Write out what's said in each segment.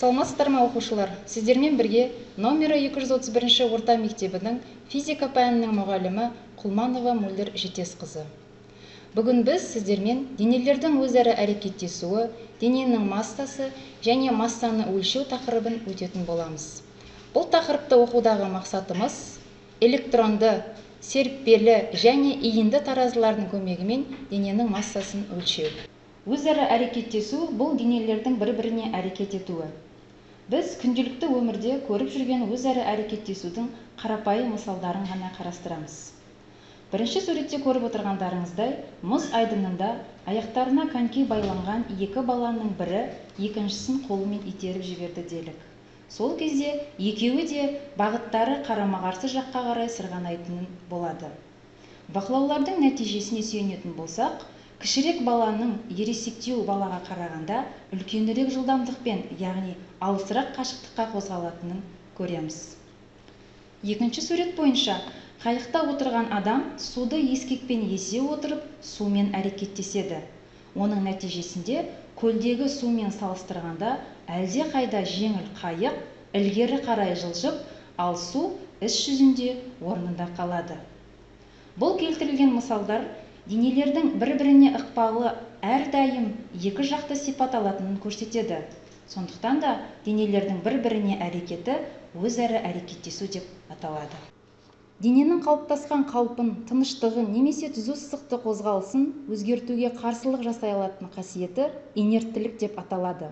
Саламатсыздар ма оқушылар? Сіздермен бірге номері 231 орта мектебінің физика пәнінің мұғалімі Құлманова Мөлдір Жетесқызы. Бүгін біз сіздермен денелердің өзара әрекеттесуі, дененің массасы және массаны өлшеу тақырыбын өтетін боламыз. Бұл тақырыпты оқудағы мақсатымыз электронды, серіппелі және иінді таразылардың көмегімен дененің массасын өлшеу. Өзара әрекеттесу бұл денелердің бір-біріне әрекет етуі. Біз күнделікті өмірде көріп жүрген өзара әрекеттесудің қарапайым мысалдарын ғана қарастырамыз. Бірінші суретте көріп отырғандарыңыздай, мұз айдынында аяқтарына коньки байланған екі баланың бірі екіншісін қолымен итеріп жіберді делік. Сол кезде екеуі де бағыттары қарама-қарсы жаққа қарай сырғанайтын болады. Бақылаулардың нәтижесіне сүйенетін болсақ, кішірек баланың ересектеу балаға қарағанда үлкенірек жылдамдықпен, яғни алысырақ қашықтыққа қозғалатынын көреміз. Екінші сурет бойынша қайықта отырған адам суды ескекпен есе отырып сумен әрекеттеседі. Оның нәтижесінде көлдегі сумен салыстырғанда әлде қайда жеңіл қайық ілгері қарай жылжып, ал су іс жүзінде орнында қалады. Бұл келтірілген мысалдар денелердің бір-біріне ықпалы әрдайым екі жақты сипат алатынын көрсетеді. Сондықтан да денелердің бір-біріне әрекеті өзара әрекеттесу деп аталады. Дененің қалыптасқан қалпын, тыныштығын немесе түзу сызықты қозғалысын өзгертуге қарсылық жасай алатын қасиеті инерттілік деп аталады.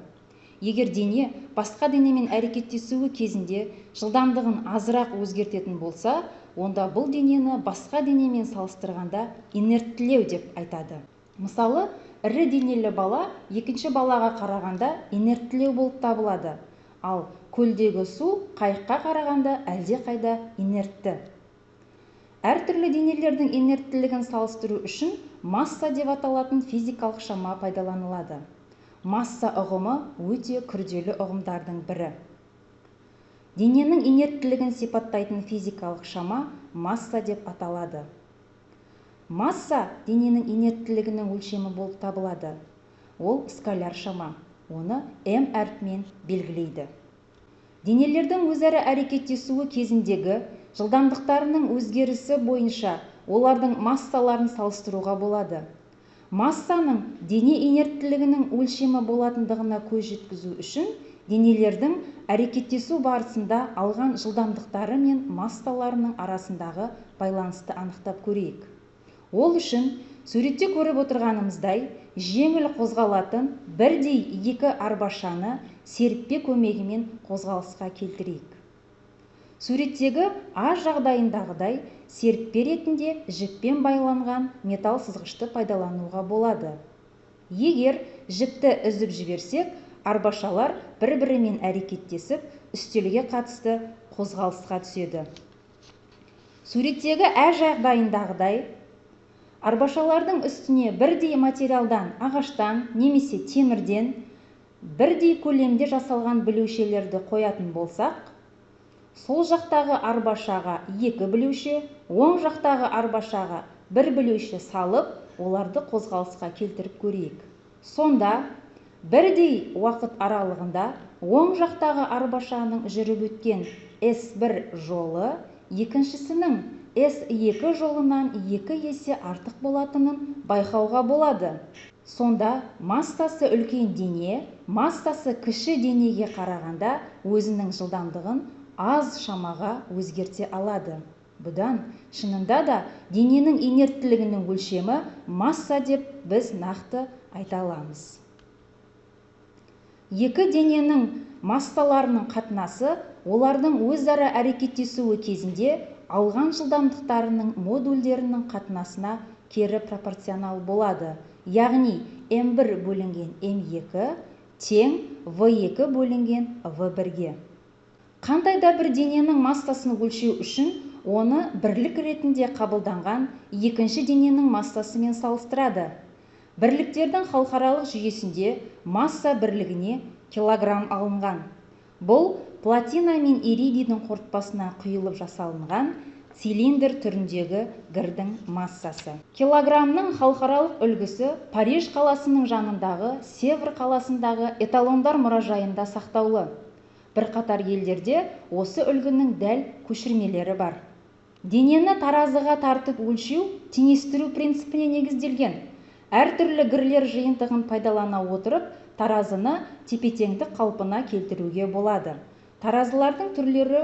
Егер дене басқа денемен әрекеттесуі кезінде жылдамдығын азырақ өзгертетін болса, онда бұл денені басқа денемен салыстырғанда инерттілеу деп айтады. Мысалы, ірі денелі бала екінші балаға қарағанда инерттілеу болып табылады, ал көлдегі су қайыққа қарағанда әлде қайда инертті. Әртүрлі денелердің инерттілігін салыстыру үшін масса деп аталатын физикалық шама пайдаланылады. Масса ұғымы өте күрделі ұғымдардың бірі. Дененің инерттілігін сипаттайтын физикалық шама масса деп аталады. Масса дененің инерттілігінің өлшемі болып табылады. Ол скаляр шама. Оны М әрпімен белгілейді. Денелердің өзара әрекеттесуі кезіндегі жылдамдықтарының өзгерісі бойынша олардың массаларын салыстыруға болады. Массаның дене инерттілігінің өлшемі болатындығына көз жеткізу үшін денелердің әрекеттесу барысында алған жылдамдықтары мен массаларының арасындағы байланысты анықтап көрейік. Ол үшін суретте көріп отырғанымыздай жеңіл қозғалатын бірдей екі арбашаны серіппе көмегімен қозғалысқа келтірейік. Суреттегі А жағдайындағыдай серіппе ретінде жіппен байланған металл сызғышты пайдалануға болады. Егер жіпті үзіп жіберсек, арбашалар бір-бірімен әрекеттесіп, үстелге қатысты қозғалысқа түседі. Суреттегі Ә жағдайындағыдай арбашалардың үстіне бірдей материалдан, ағаштан немесе темірден бірдей көлемде жасалған білеушелерді қоятын болсақ, сол жақтағы арбашаға екі білеуші, оң жақтағы арбашаға бір білеуші салып, оларды қозғалысқа келтіріп көрейік. Сонда бірдей уақыт аралығында оң жақтағы арбашаның жүріп өткен S1 жолы екіншісінің S2 жолынан 2 есе артық болатынын байқауға болады. Сонда массасы үлкен дене, массасы кіші денеге қарағанда өзінің жылдамдығын аз шамаға өзгерте алады. Бұдан шынында да дененің инерттілігінің өлшемі масса деп біз нақты айта аламыз. Екі дененің массаларының қатынасы олардың өзара әрекеттесуі кезінде алған жылдамдықтарының модульдерінің қатынасына кері пропорционал болады. Яғни М1 бөлінген М2 тең В2 бөлінген В1-ге. Қандай да бір дененің массасын өлшеу үшін оны бірлік ретінде қабылданған екінші дененің массасымен салыстырады. Бірліктердің халықаралық жүйесінде масса бірлігіне килограмм алынған. Бұл платина мен иридийдің қорытпасына құйылып жасалынған цилиндр түріндегі гірдің массасы. Килограммның халықаралық үлгісі Париж қаласының жанындағы Севр қаласындағы эталондар мұражайында сақтаулы. Бірқатар елдерде осы үлгінің дәл көшірмелері бар. Денені таразыға тартып өлшеу теңестіру принципіне негізделген. Әртүрлі гірлер жиынтығын пайдалана отырып, таразыны тепе-теңдік қалпына келтіруге болады. Таразылардың түрлері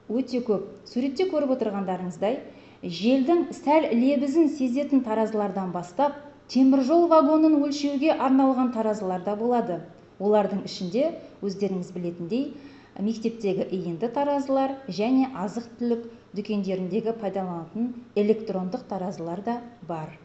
өте көп. Суретте көріп отырғандарыңыздай, желдің сәл лебізін сезетін таразылардан бастап, теміржол вагонын өлшеуге арналған таразылар да болады. Олардың ішінде өздеріңіз білетіндей, мектептегі иінді таразылар және азық-түлік дүкендеріндегі пайдаланатын электрондық таразылар да бар.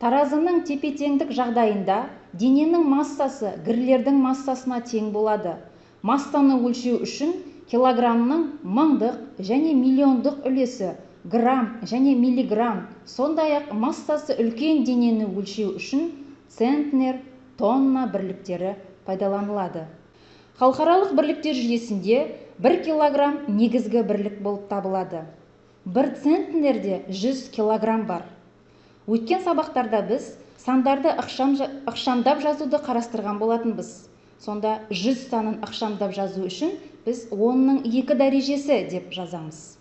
Таразының тепе-теңдік жағдайында дененің массасы гірлердің массасына тең болады. Массаны өлшеу үшін килограммның мыңдық және миллиондық үлесі, грамм және миллиграмм, сондай-ақ массасы үлкен денені өлшеу үшін центнер, тонна бірліктері пайдаланылады. Халықаралық бірліктер жүйесінде 1 килограмм негізгі бірлік болып табылады. 1 центнерде 100 килограмм бар. Өткен сабақтарда біз сандарды ықшамдап жазуды қарастырған болатынбыз. Сонда 100 санын ықшамдап жазу үшін біз 10-ның 2 дәрежесі деп жазамыз.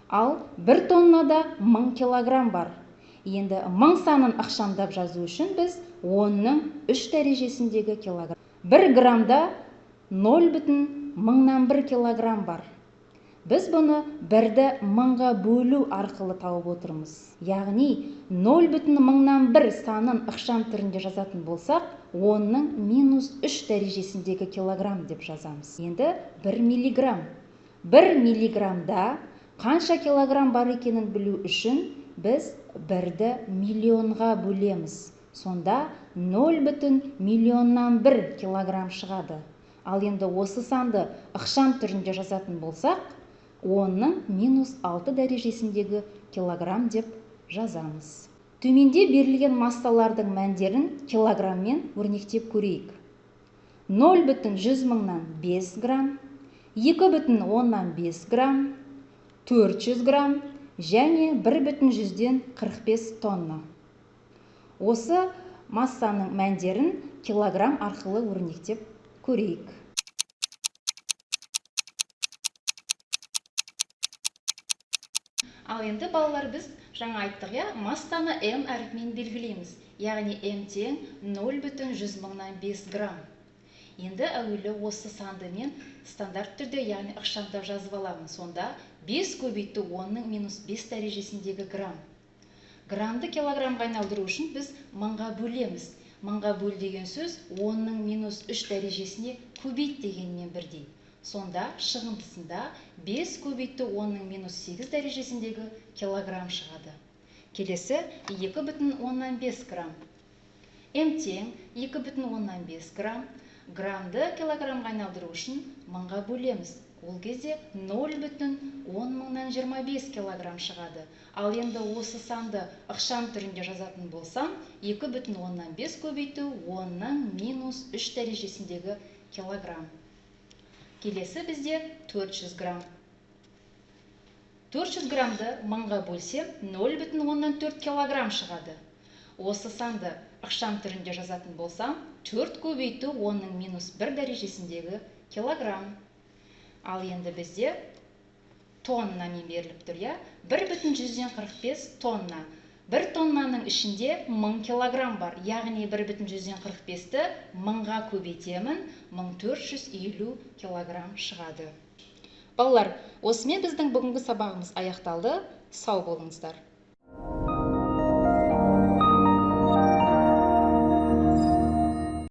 Ал 1 тоннада 1000 килограмм бар. Енді 1000 санын ықшамдап жазу үшін біз 10-ның 3 дәрежесіндегі килограмм. 1 граммда 0,1 килограмм бар. Біз бұны 1-ді 1000-ға бөлу арқылы тауып отырмыз. Яғни 0,1 санын ықшам түрінде жазатын болсақ, 10-ның -3 дәрежесіндегі килограмм деп жазамыз. Енді 1 миллиграмм. 1 миллиграммда қанша килограмм бар екенін білу үшін біз 1-ді миллионға бөлеміз. Сонда 0,1 килограмм шығады. Ал енді осы санды ықшам түрінде жазатын болсақ, 10-ның -6 дәрежесіндегі килограмм деп жазамыз. Төменде берілген массалардың мәндерін килограмммен өрнектеп көрейік. 0,100 мыңнан 5 грамм, 2,5 грамм, 400 грамм және 1,100-ден 45 тонна. Осы массаның мәндерін килограмм арқылы өрнектеп көрейік. Ал енді балалар, біз жаңа айттық, массаны М әріпімен белгілейміз. Яғни М тең 0,100 мыңнан 5 грамм. Енді әуелі осы санды мен стандарт түрде, яғни ықшамдап жазып аламын. Сонда 5 көбейтті 10-ның -5 дәрежесіндегі грамм. Граммды килограммға айналдыру үшін біз мыңға бөлеміз. Мыңға бөл деген сөз 10-ның -3 дәрежесіне көбейт дегенмен бірдей. Сонда шығындысында 5 көбейтті 10-ның -8 дәрежесіндегі килограмм шығады. Келесі 2,5 грамм. М тең 2,5 грамм. Граммды килограммға айналдыру үшін мыңға бөлеміз. Ол кезде 0,1025 килограмм шығады. Ал енді осы санды ықшам түрінде жазатын болсам, 2,5 көбейтті 10-ның -3 дәрежесіндегі килограмм. Келесі бізде 400 грамм. 400 граммды мыңға бөлсем, 0,4 килограмм шығады. Осы санды ықшам түрінде жазатын болсам, 4 көбейтті 10-ның -1 дәрежесіндегі килограмм. Ал енді бізде тоннамен беріліп тұр, 1,145 тонна. 1 тоннаның ішінде 1000 килограмм бар. Яғни 1,145-ті 1000-ға көбейтемін, 1450 килограмм шығады. Балалар, осымен біздің бүгінгі сабағымыз аяқталды. Сау болыңыздар.